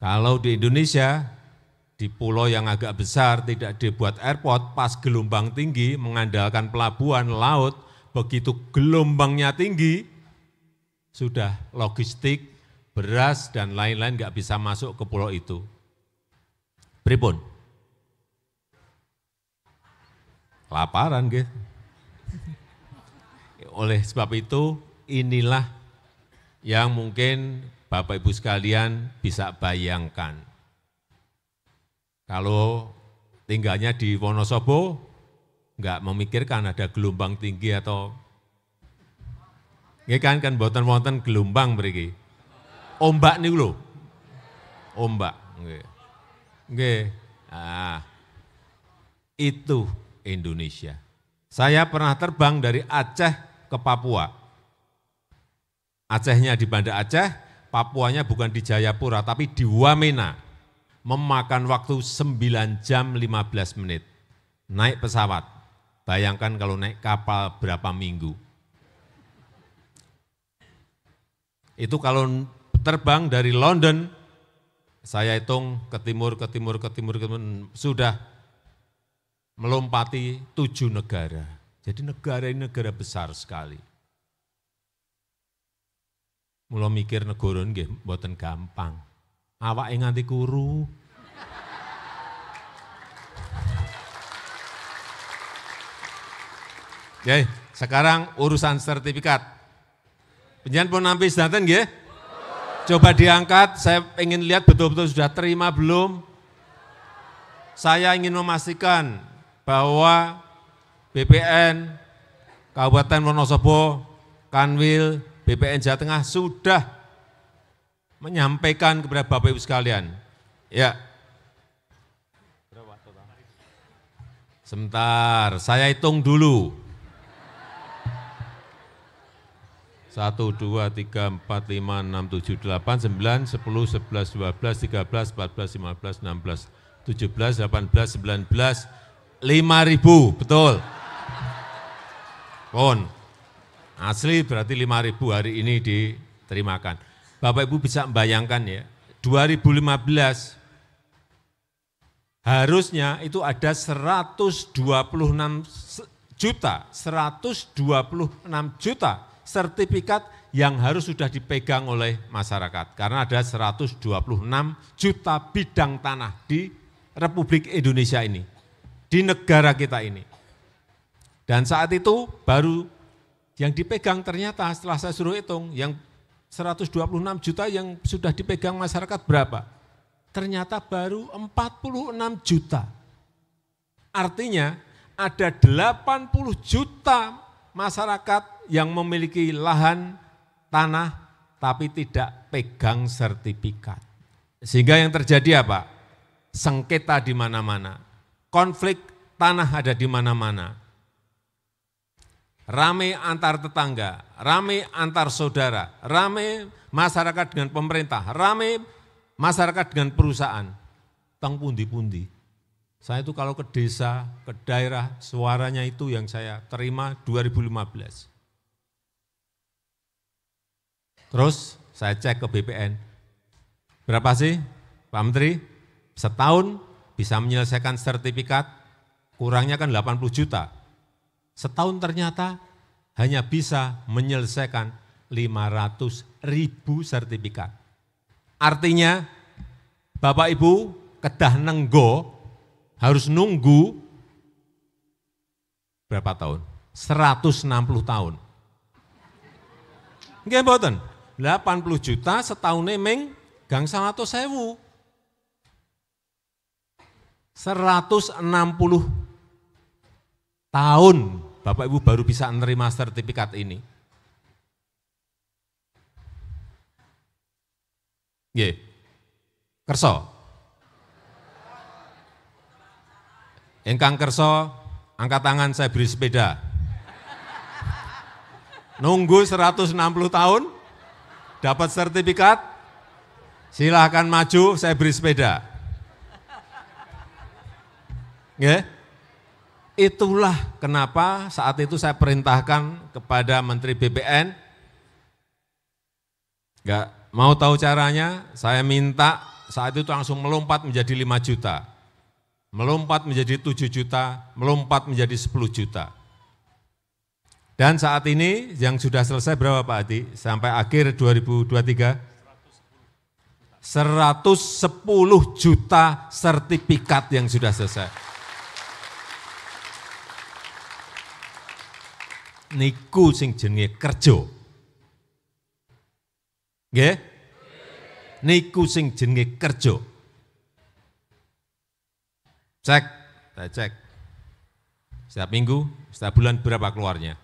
Kalau di Indonesia, di pulau yang agak besar tidak dibuat airport, pas gelombang tinggi mengandalkan pelabuhan laut, begitu gelombangnya tinggi, sudah logistik, beras, dan lain-lain nggak bisa masuk ke pulau itu. Pripun? Kelaparan, gitu. Oleh sebab itu, inilah yang mungkin Bapak Ibu sekalian bisa bayangkan. Kalau tinggalnya di Wonosobo, enggak memikirkan ada gelombang tinggi atau, kan boten-boten gelombang mriki. Ombak nih lho. Ombak. Nggih. Nah, itu Indonesia. Saya pernah terbang dari Aceh ke Papua. Acehnya di Banda Aceh, Papuanya bukan di Jayapura, tapi di Wamena. memakan waktu 9 jam 15 menit. Naik pesawat, bayangkan kalau naik kapal berapa minggu. Itu kalau terbang dari London, saya hitung ke timur, sudah melompati 7 negara. Jadi negara ini negara besar sekali. Mula mikir negara nggih mboten gampang. Awake nganti kuru. Oke, sekarang urusan sertifikat. Panjenengan pun nampi sedanten nggih? Coba diangkat, saya ingin lihat betul-betul sudah terima belum. Saya ingin memastikan bahwa BPN Kabupaten Wonosobo, Kanwil, BPN Jawa Tengah sudah menyampaikan kepada Bapak Ibu sekalian. Ya. Sebentar, saya hitung dulu. 1, 2, 3, 4, 5, 6, 7, 8, 9, 10, 11, 12, 13, 14, 15, 16, 17, 18, 19, 5.000, betul. Pon, asli berarti 5.000 hari ini diterimakan. Bapak Ibu bisa membayangkan ya, 2015 harusnya itu ada 126 juta sertifikat yang harus sudah dipegang oleh masyarakat. Karena ada 126 juta bidang tanah di Republik Indonesia ini, di negara kita ini. Dan saat itu baru yang dipegang ternyata setelah saya suruh hitung, yang 126 juta yang sudah dipegang masyarakat berapa? Ternyata baru 46 juta. Artinya ada 80 juta masyarakat yang memiliki lahan tanah tapi tidak pegang sertifikat. Sehingga yang terjadi apa? Sengketa di mana-mana. Konflik tanah ada di mana-mana. Rame antar tetangga, rame antar saudara, rame masyarakat dengan pemerintah, rame masyarakat dengan perusahaan. Tang pundi-pundi. Saya itu kalau ke desa, ke daerah, suaranya itu yang saya terima 2015. Terus saya cek ke BPN, berapa sih Pak Menteri? Setahun bisa menyelesaikan sertifikat, kurangnya kan 80 juta. Setahun ternyata hanya bisa menyelesaikan 500.000 sertifikat. Artinya Bapak Ibu kedah nenggo harus nunggu berapa tahun? 160 tahun. Nggih mboten? 80 juta setahunnya ming gangsal 100.000. 160 tahun Bapak Ibu baru bisa menerima sertifikat ini. Nggih. Kerso. Ingkang kerso, angkat tangan saya beri sepeda. Nunggu 160 tahun, dapat sertifikat, silahkan maju, saya beri sepeda. Ya, itulah kenapa saat itu saya perintahkan kepada Menteri BPN, enggak mau tahu caranya, saya minta saat itu langsung melompat menjadi 5 juta. Melompat menjadi 7 juta, melompat menjadi 10 juta. Dan saat ini yang sudah selesai berapa Pak Adi? Sampai akhir 2023? 110 juta sertifikat yang sudah selesai. Niku sing jenenge kerja. Nggih? Niku sing jenenge kerja. Cek, saya cek. Setiap minggu, setiap bulan berapa keluarnya?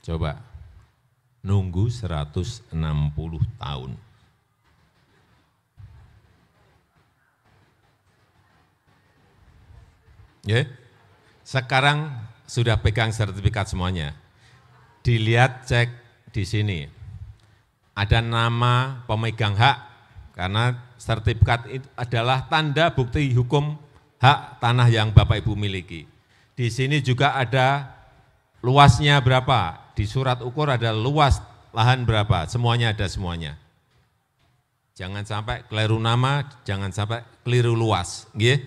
Coba, nunggu 160 tahun. Ya, sekarang sudah pegang sertifikat semuanya. Dilihat, cek di sini. ada nama pemegang hak, karena sertifikat itu adalah tanda bukti hukum hak tanah yang Bapak Ibu miliki. Di sini juga ada luasnya berapa, di surat ukur ada luas lahan berapa, semuanya ada semuanya. Jangan sampai keliru nama, jangan sampai keliru luas. Nggih.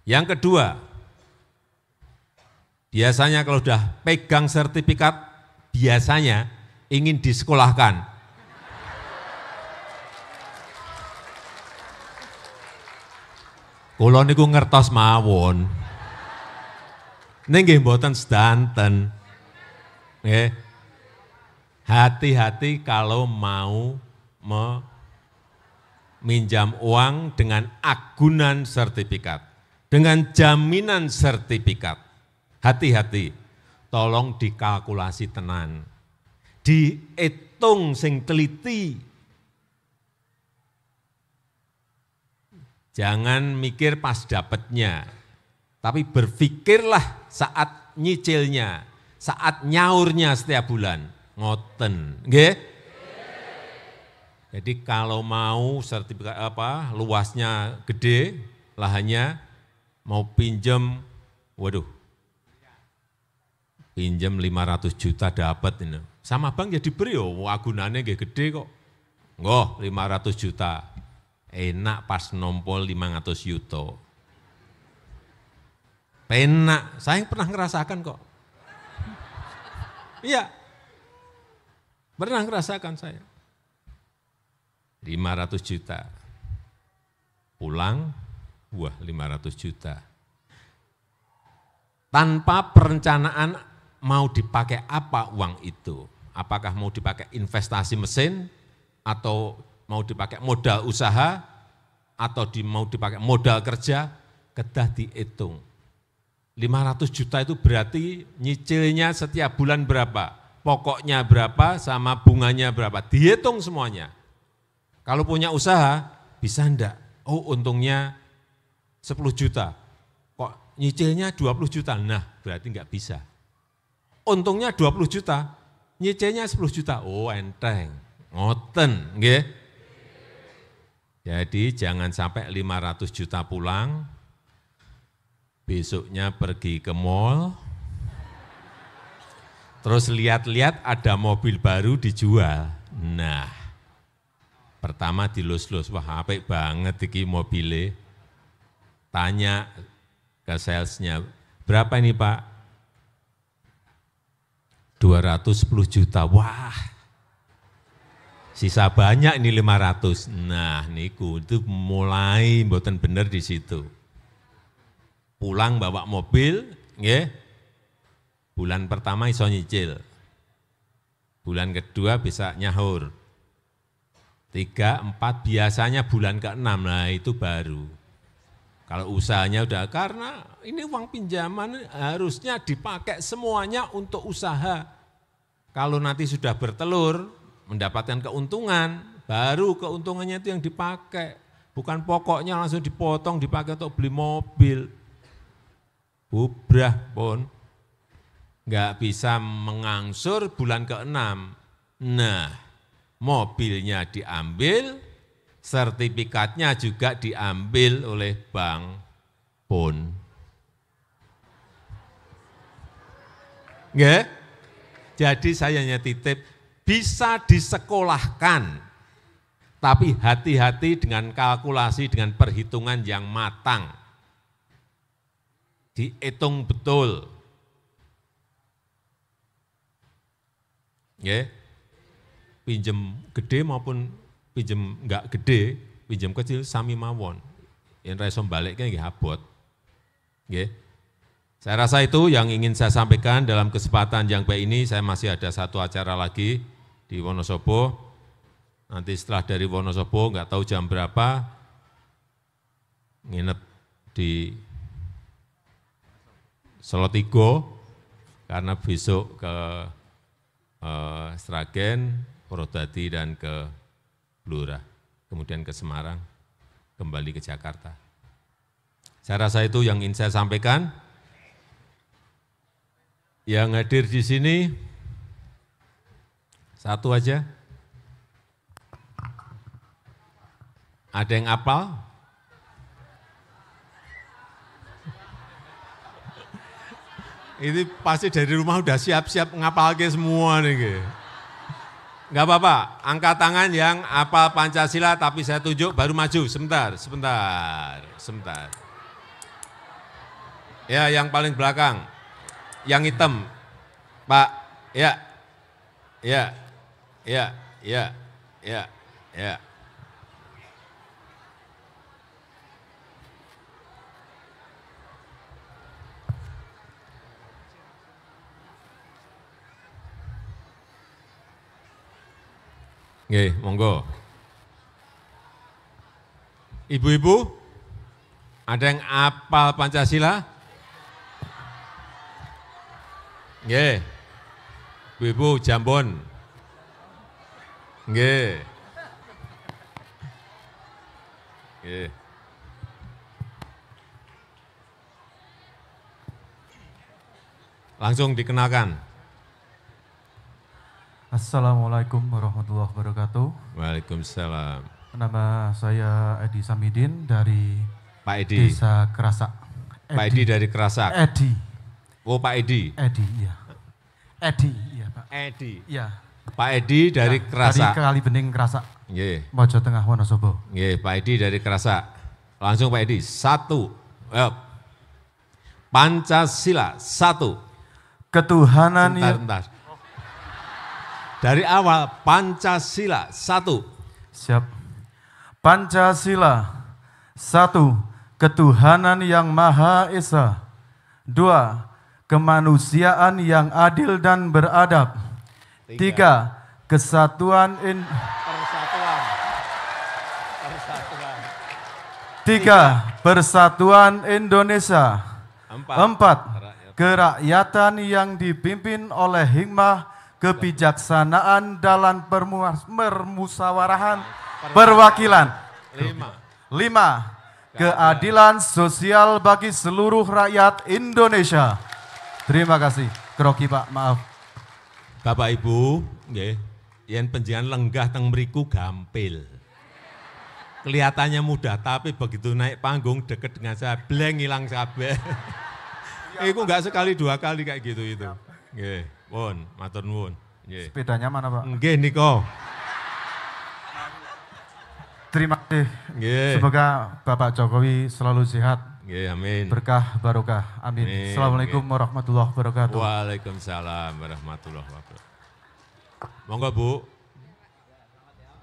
Yang kedua, biasanya kalau sudah pegang sertifikat, biasanya ingin disekolahkan. Kula niku ngertos mawon. Ning nggih mboten sedanten. Nggih. Hati-hati kalau mau meminjam uang dengan agunan sertifikat, dengan jaminan sertifikat. Hati-hati, tolong dikalkulasi tenan. Dihitung sing teliti. Jangan mikir pas dapatnya, tapi berpikirlah saat nyicilnya, saat nyaurnya setiap bulan. Ngoten, nggih? Jadi kalau mau sertifikat luasnya gede, lahannya mau pinjem, waduh, pinjem 500 juta dapat ini. Sama bank ya diberi, agunannya nggih gede kok. Nggih, 500 juta. Enak pas nompol 500 yuto. Penak, saya pernah ngerasakan kok. Iya, pernah ngerasakan saya. 500 juta. Pulang, wah 500 juta. Tanpa perencanaan mau dipakai apa uang itu. Apakah mau dipakai investasi mesin, atau mau dipakai modal usaha, atau mau dipakai modal kerja, kedah dihitung. 500 juta itu berarti nyicilnya setiap bulan berapa, pokoknya berapa, sama bunganya berapa, dihitung semuanya. Kalau punya usaha, bisa enggak? Oh untungnya 10 juta, kok nyicilnya 20 juta, nah berarti enggak bisa. Untungnya 20 juta, nyicilnya 10 juta, oh enteng, ngoten, nggih. Jadi jangan sampai 500 juta pulang, besoknya pergi ke mall, terus lihat-lihat ada mobil baru dijual. Nah, pertama dilus-lus, wah apik banget iki mobile. Tanya ke salesnya, berapa ini Pak? 210 juta, wah. Sisa banyak ini 500. Nah, niku itu mulai mboten bener di situ. Pulang bawa mobil, nggih. Bulan pertama iso nyicil. Bulan kedua bisa nyahur. 3, 4 biasanya bulan ke-6, nah itu baru. Kalau usahanya udah, karena ini uang pinjaman harusnya dipakai semuanya untuk usaha. Kalau nanti sudah bertelur, mendapatkan keuntungan, baru keuntungannya itu yang dipakai. Bukan pokoknya langsung dipotong, dipakai untuk beli mobil. Bubrah pun. Nggak bisa mengangsur bulan ke-6. Nah, mobilnya diambil, sertifikatnya juga diambil oleh bank pun. Nggak? Jadi saya hanya titip, bisa disekolahkan, tapi hati-hati dengan kalkulasi, dengan perhitungan yang matang. Dihitung betul. Ya, pinjem gede maupun pinjem enggak gede, pinjem kecil sami mawon. Yang raiso baliknya nggih abot. Nggih. Saya rasa itu yang ingin saya sampaikan dalam kesempatan yang baik ini. Saya masih ada satu acara lagi di Wonosobo. Nanti setelah dari Wonosobo, nggak tahu jam berapa, nginep di Solotigo, karena besok ke Sragen, Purwodadi, dan ke Blora, kemudian ke Semarang, kembali ke Jakarta. Saya rasa itu yang ingin saya sampaikan. Yang hadir di sini, Satu aja. Ada yang apal? Ini pasti dari rumah udah siap-siap ngapalke semua nih. Enggak apa-apa, angkat tangan yang apal Pancasila tapi saya tunjuk baru maju. Sebentar. Ya, yang paling belakang. Yang hitam. Pak, ya. Nggih, monggo. Ibu-ibu, ada yang apal Pancasila? Nggih. Ibu-ibu Jambon. Nggih. Nggih. Langsung dikenalkan. Assalamualaikum warahmatullahi wabarakatuh. Waalaikumsalam. Nama saya Edi Samidin dari Pak Edi. Desa Kerasak. Pak Edi dari Kerasak. Edi. Oh, Pak Edi. Edi, iya. Edi, iya Pak. Edi. Iya. Pak Edi dari Kerasak. Dari Kalibening Kerasak. Nggih. Mojo Tengah Wonosobo. Nggih, Pak Edi dari Kerasak. Langsung Pak Edi. 1. Pancasila 1. Ketuhanan Bentar. Dari awal Pancasila 1. Siap. Pancasila 1. Ketuhanan yang Maha Esa. 2. Kemanusiaan yang adil dan beradab. 3. Kesatuan Persatuan Indonesia. 4. Kerakyatan yang dipimpin oleh hikmah kebijaksanaan dalam permusawarahan perwakilan. 5. Keadilan sosial bagi seluruh rakyat Indonesia. Terima kasih. Kroki Pak, maaf. Bapak Ibu, nggih, yen panjenengan lenggah teng mriku gampil. Kelihatannya mudah, tapi begitu naik panggung deket dengan saya, blank hilang kabeh. Iku enggak sekali dua kali kayak gitu itu. Nggih. Pun, matur nuwun. Nggih. Sepedanya mana, Pak? Nggih nika. Terima kasih. Nggih. Semoga Bapak Jokowi selalu sehat. Nggih, amin. Berkah barokah. Amin. Amin. Assalamualaikum warahmatullahi wabarakatuh. Waalaikumsalam warahmatullahi wabarakatuh. Monggo Bu.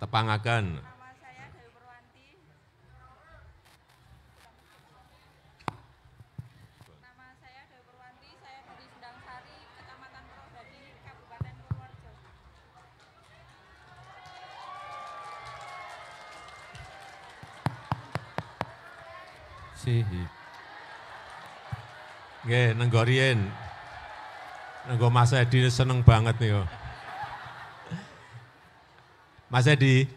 Tepangaken. Nggih, nenggo riyen. Nenggo Mas Edi seneng banget nih. Mas Edi,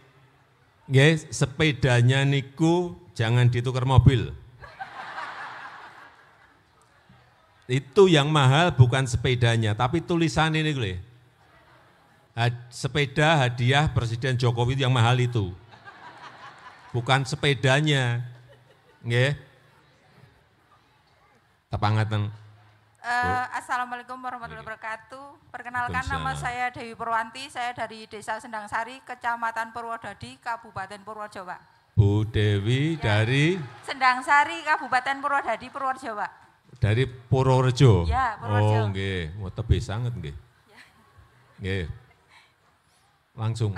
nggih, sepedanya niku jangan ditukar mobil. Itu yang mahal bukan sepedanya, tapi tulisan ini lho. Sepeda hadiah Presiden Jokowi yang mahal itu. Bukan sepedanya. Nggih. Tepangaken. Assalamualaikum warahmatullahi wabarakatuh. Perkenalkan, nama saya Dewi Purwanti, saya dari Desa Sendang Sari, Kecamatan Purwodadi, Kabupaten Purworejo, Pak. Bu Dewi ya. Dari Sendang Sari, Kabupaten Purwodadi, Purworejo, Pak. Dari Purworejo. Ya, Purworejo. Oh, nggih, mau tebih sangat nggih. Ya. Nggih. Langsung.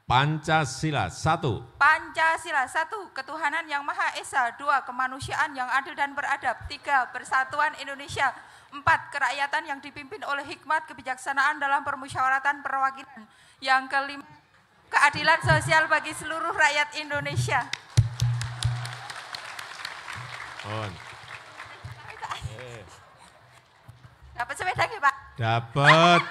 Pancasila 1. Pancasila 1. Ketuhanan yang Maha Esa. 2. Kemanusiaan yang adil dan beradab. 3. Persatuan Indonesia. 4. Kerakyatan yang dipimpin oleh hikmat kebijaksanaan dalam permusyawaratan perwakilan. Yang kelima, keadilan sosial bagi seluruh rakyat Indonesia. Dapat sepeda nggih, Pak? Dapat.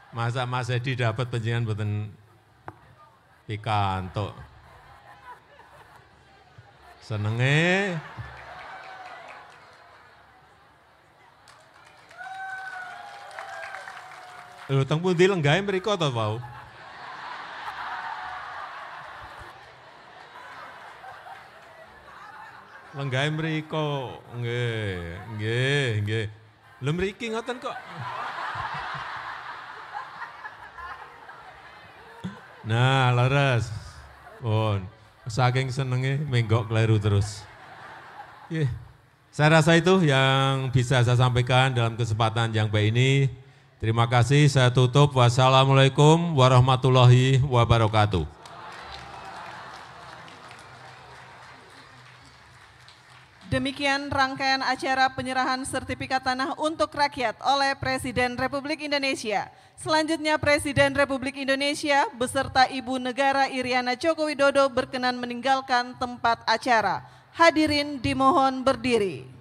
Masa Mas Edi dapat panjenengan mboten pikantuk. Senenge. Lho teng pundi lenggahe mriko to, Pak? Lenggahe mriko. Nggih. Lho mriki ngoten kok. Nah, leres. Pun. Saking senenge menggok kleru terus. Nggih. Saya rasa itu yang bisa saya sampaikan dalam kesempatan yang baik ini. Terima kasih, saya tutup. Wassalamualaikum warahmatullahi wabarakatuh. Demikian rangkaian acara penyerahan sertifikat tanah untuk rakyat oleh Presiden Republik Indonesia. Selanjutnya Presiden Republik Indonesia beserta Ibu Negara Iriana Joko Widodo berkenan meninggalkan tempat acara. Hadirin dimohon berdiri.